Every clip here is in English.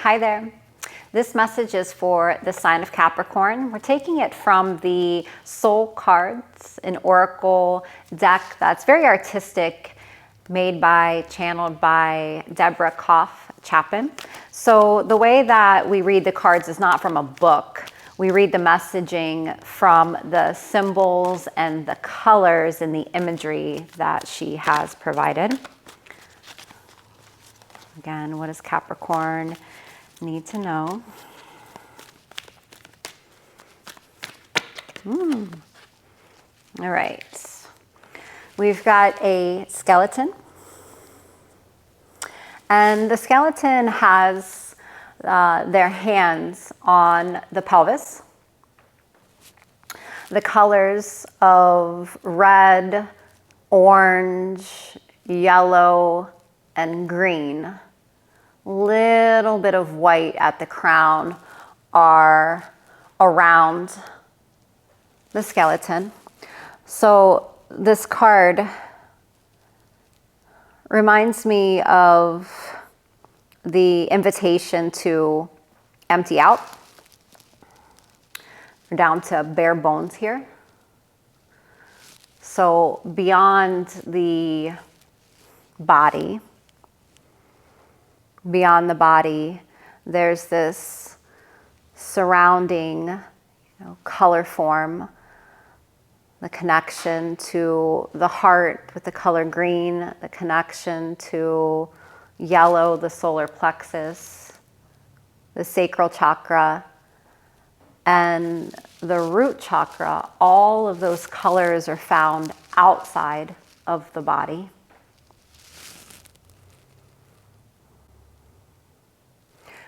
Hi there. This message is for the sign of Capricorn. We're taking it from the Soul Cards, an oracle deck that's very artistic, channeled by Deborah Koff-Chapin. So the way that we read the cards is not from a book. We read the messaging from the symbols and the colors and the imagery that she has provided. Again, what does Capricorn need to know? All right. We've got a skeleton. And the skeleton has their hands on the pelvis. The colors of red, orange, yellow, and green. Little bit of white at the crown are around the skeleton. So this card reminds me of the invitation to empty out. We're down to bare bones here. So beyond the body, there's this surrounding, color form, the connection to the heart with the color green, the connection to yellow, the solar plexus, the sacral chakra, and the root chakra. All of those colors are found outside of the body.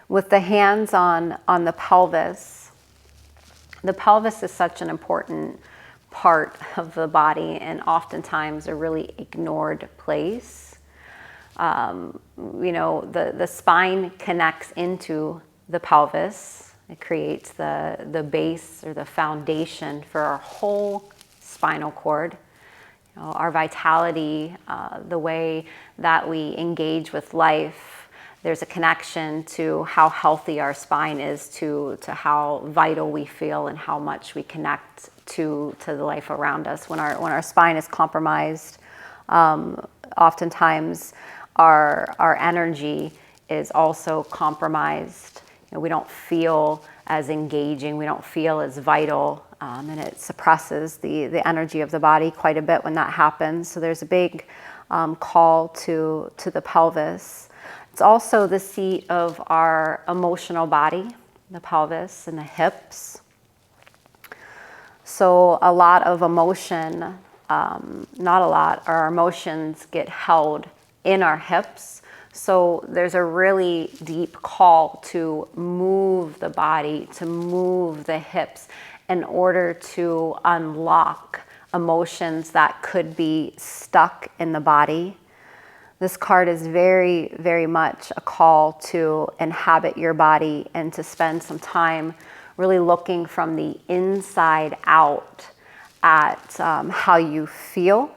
With the hands on the pelvis is such an important part of the body and oftentimes a really ignored place. The spine connects into the pelvis. It creates the base or the foundation for our whole spinal cord. Our vitality, the way that we engage with life. There's a connection to how healthy our spine is, to how vital we feel and how much we connect to the life around us. When our spine is compromised, oftentimes our energy is also compromised. We don't feel as engaging, we don't feel as vital, and it suppresses the energy of the body quite a bit when that happens. So there's a big call to the pelvis. It's also the seat of our emotional body, the pelvis and the hips. So a lot of emotion, not a lot, our emotions get held in our hips. So there's a really deep call to move the body, to move the hips in order to unlock emotions that could be stuck in the body. This card is very, very much a call to inhabit your body and to spend some time really looking from the inside out at how you feel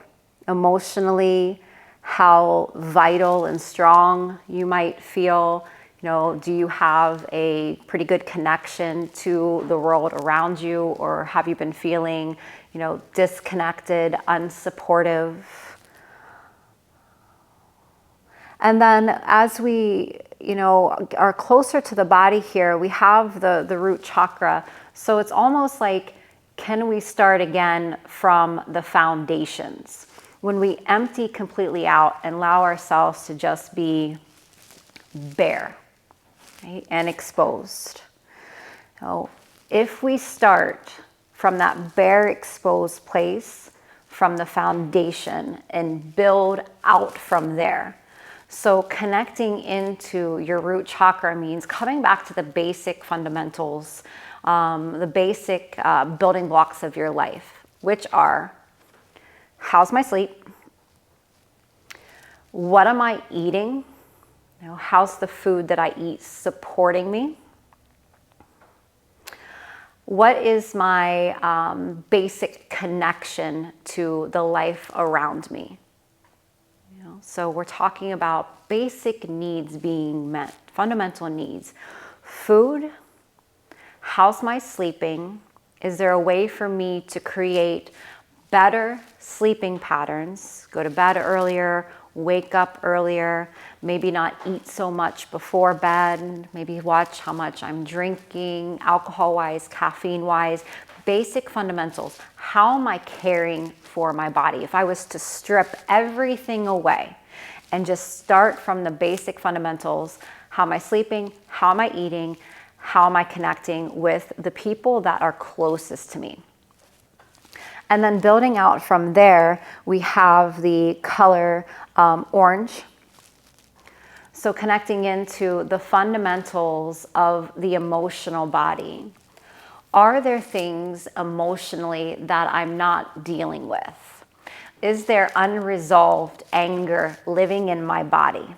emotionally, how vital and strong you might feel. Do you have a pretty good connection to the world around you, or have you been feeling, disconnected, unsupportive? And then as we, are closer to the body here, we have the root chakra. So it's almost like, can we start again from the foundations? When we empty completely out and allow ourselves to just be bare, right, and exposed. If we start from that bare, exposed place, from the foundation, and build out from there. So connecting into your root chakra means coming back to the basic fundamentals, the basic building blocks of your life, which are, how's my sleep? What am I eating? How's the food that I eat supporting me? What is my basic connection to the life around me? So we're talking about basic needs being met, fundamental needs. Food, how's my sleeping? Is there a way for me to create better sleeping patterns? Go to bed earlier, wake up earlier, maybe not eat so much before bed, maybe watch how much I'm drinking, alcohol-wise, caffeine-wise, basic fundamentals. How am I caring for my body? If I was to strip everything away and just start from the basic fundamentals, how am I sleeping? How am I eating? How am I connecting with the people that are closest to me? And then building out from there, we have the color orange. So connecting into the fundamentals of the emotional body. Are there things emotionally that I'm not dealing with? Is there unresolved anger living in my body?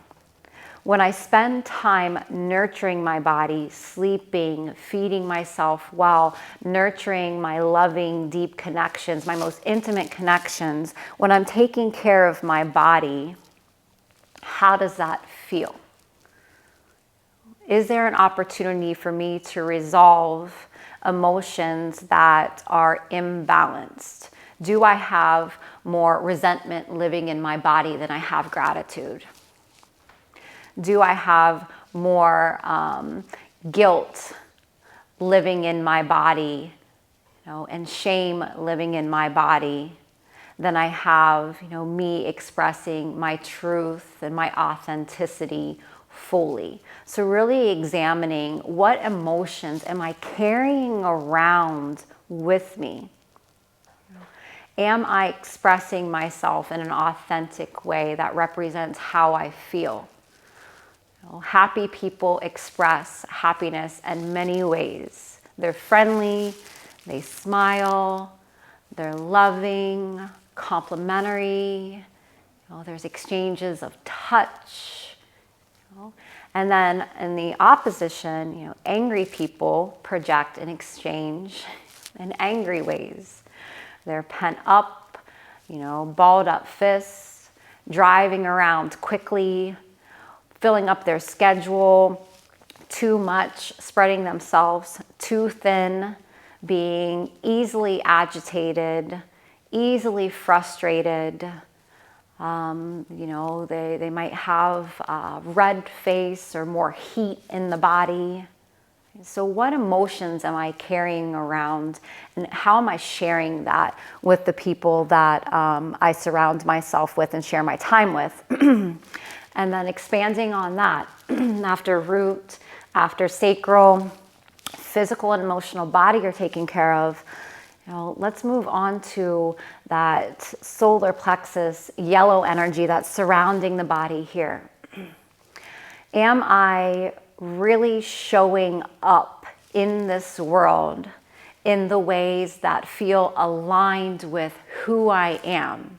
When I spend time nurturing my body, sleeping, feeding myself well, nurturing my loving, deep connections, my most intimate connections, when I'm taking care of my body, how does that feel? Is there an opportunity for me to resolve emotions that are imbalanced? Do I have more resentment living in my body than I have gratitude? Do I have more guilt living in my body, and shame living in my body than I have, me expressing my truth and my authenticity fully? So really examining what emotions am I carrying around with me? Am I expressing myself in an authentic way that represents how I feel? Happy people express happiness in many ways. They're friendly, they smile, they're loving, complimentary. There's exchanges of touch. And then in the opposition, angry people project and exchange in angry ways. They're pent up, balled up fists, driving around quickly, filling up their schedule, too much, spreading themselves too thin, being easily agitated, easily frustrated. They might have a red face or more heat in the body. So what emotions am I carrying around, and how am I sharing that with the people that I surround myself with and share my time with? And then expanding on that, after root, after sacral, physical and emotional body are taken care of, let's move on to that solar plexus, yellow energy that's surrounding the body here. Am I really showing up in this world in the ways that feel aligned with who I am?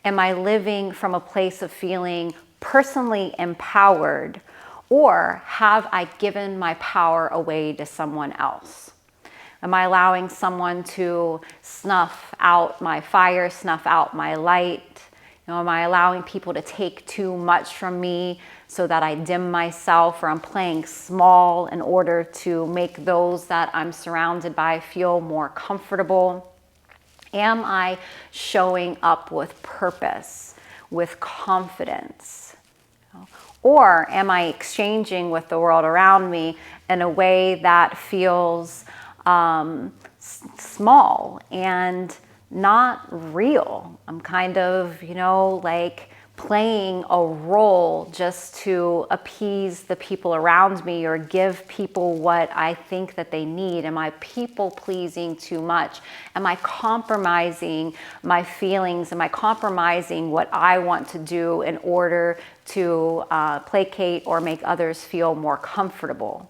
Am I living from a place of feeling personally empowered, or have I given my power away to someone else? Am I allowing someone to snuff out my fire, snuff out my light? Am I allowing people to take too much from me so that I dim myself, or I'm playing small in order to make those that I'm surrounded by feel more comfortable? Am I showing up with purpose, with confidence? Or am I exchanging with the world around me in a way that feels small and not real? I'm kind of, like playing a role just to appease the people around me or give people what I think that they need. Am I people pleasing too much? Am I compromising my feelings? Am I compromising what I want to do in order to placate or make others feel more comfortable?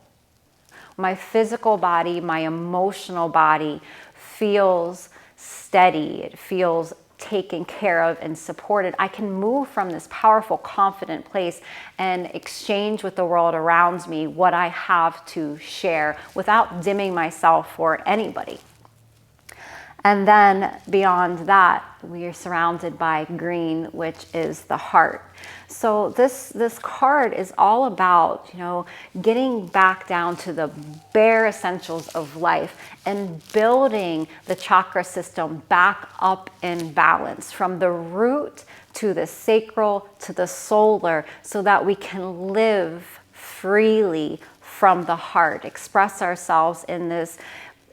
My physical body, my emotional body feels steady. It feels taken care of and supported. I can move from this powerful, confident place and exchange with the world around me what I have to share without dimming myself for anybody. And then beyond that, we are surrounded by green, which is the heart. So this card is all about, getting back down to the bare essentials of life and building the chakra system back up in balance from the root to the sacral to the solar, so that we can live freely from the heart, express ourselves in this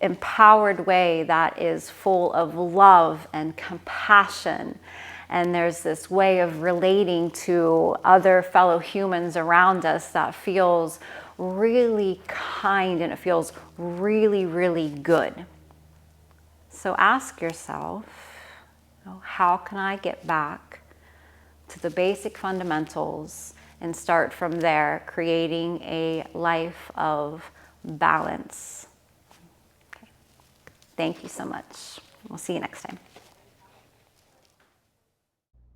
empowered way that is full of love and compassion. And there's this way of relating to other fellow humans around us that feels really kind, and it feels really, really good. So ask yourself, how can I get back to the basic fundamentals and start from there, creating a life of balance? Thank you so much. We'll see you next time.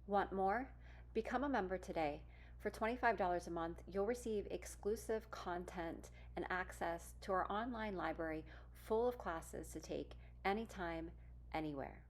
Want more? Become a member today. For $25 a month, you'll receive exclusive content and access to our online library full of classes to take anytime, anywhere.